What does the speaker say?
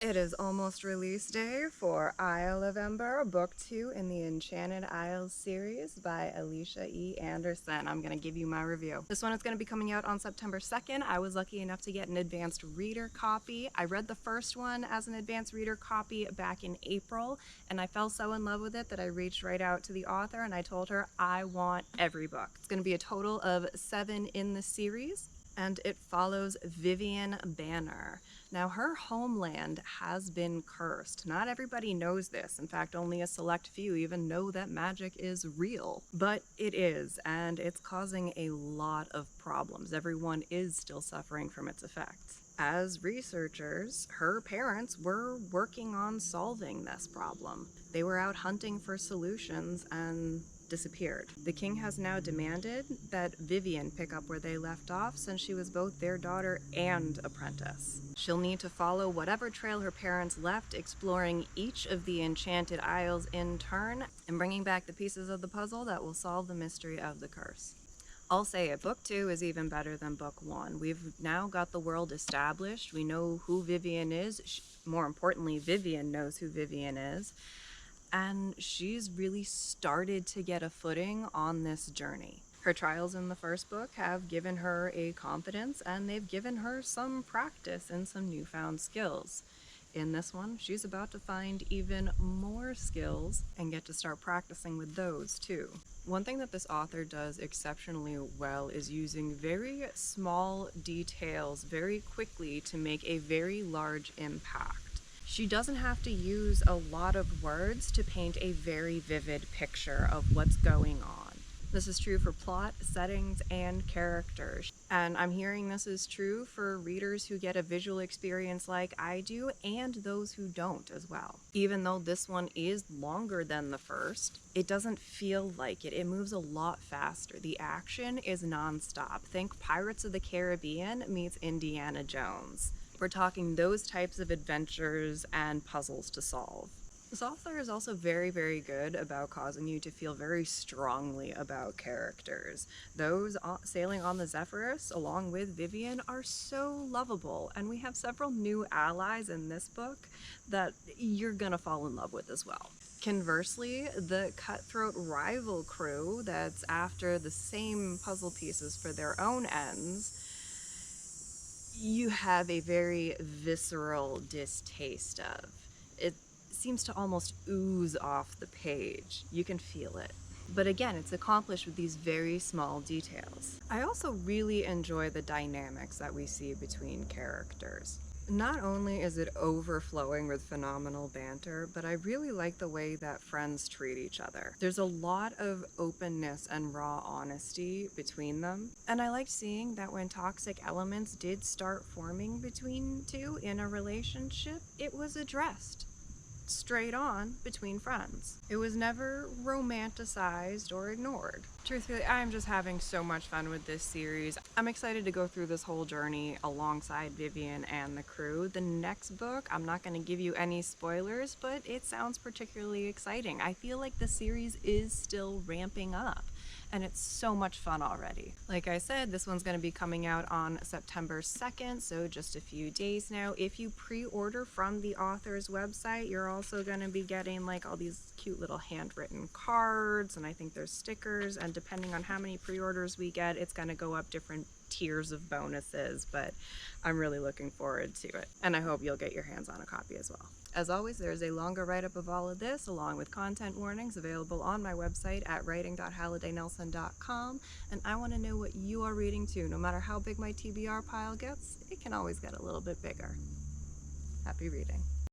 It is almost release day for Isle of Ember, Book 2 in the Enchanted Isles series by Alycia E. Anderson. I'm going to give you my review. This one is going to be coming out on September 2nd. I was lucky enough to get an advanced reader copy. I read the first one as an advanced reader copy back in April, and I fell so in love with it that I reached right out to the author and I told her I want every book. It's going to be a total of 7 in the series, and it follows Vivienne Banner. Now, her homeland has been cursed. Not everybody knows this. In fact, only a select few even know that magic is real. But it is, and it's causing a lot of problems. Everyone is still suffering from its effects. As researchers, her parents were working on solving this problem. They were out hunting for solutions and disappeared. The king has now demanded that Vivienne pick up where they left off, since she was both their daughter and apprentice. She'll need to follow whatever trail her parents left, exploring each of the Enchanted Isles in turn, and bringing back the pieces of the puzzle that will solve the mystery of the curse. I'll say it, Book 2 is even better than Book 1. We've now got the world established. We know who Vivienne is. More importantly, Vivienne knows who Vivienne is. And she's really started to get a footing on this journey. Her trials in the first book have given her a confidence, and they've given her some practice and some newfound skills. In this one, she's about to find even more skills and get to start practicing with those too. One thing that this author does exceptionally well is using very small details very quickly to make a very large impact. She doesn't have to use a lot of words to paint a very vivid picture of what's going on. This is true for plot, settings, and characters. And I'm hearing this is true for readers who get a visual experience like I do, and those who don't as well. Even though this one is longer than the first, it doesn't feel like it. It moves a lot faster. The action is nonstop. Think Pirates of the Caribbean meets Indiana Jones. We're talking those types of adventures and puzzles to solve. This author is also very, very good about causing you to feel very strongly about characters. Those sailing on the Zephyrus, along with Vivienne, are so lovable, and we have several new allies in this book that you're gonna fall in love with as well. Conversely, the cutthroat rival crew that's after the same puzzle pieces for their own ends, you have a very visceral distaste of. It seems to almost ooze off the page. You can feel it. But again, it's accomplished with these very small details. I also really enjoy the dynamics that we see between characters. Not only is it overflowing with phenomenal banter, but I really like the way that friends treat each other. There's a lot of openness and raw honesty between them, and I liked seeing that when toxic elements did start forming between two in a relationship, it was addressed straight on between friends. It was never romanticized or ignored. Truthfully, I'm just having so much fun with this series. I'm excited to go through this whole journey alongside Vivienne and the crew. The next book, I'm not going to give you any spoilers, but it sounds particularly exciting. I feel like the series is still ramping up, and it's so much fun already. Like I said, this one's going to be coming out on September 2nd, so just a few days now. If you pre-order from the author's website, you're also going to be getting like all these cute little handwritten cards, and I think there's stickers, and depending on how many pre-orders we get, it's going to go up different tiers of bonuses, but I'm really looking forward to it, and I hope you'll get your hands on a copy as well. As always, there is a longer write-up of all of this, along with content warnings available on my website at writing.hallidaynelson.com, and I want to know what you are reading too. No matter how big my TBR pile gets, it can always get a little bit bigger. Happy reading.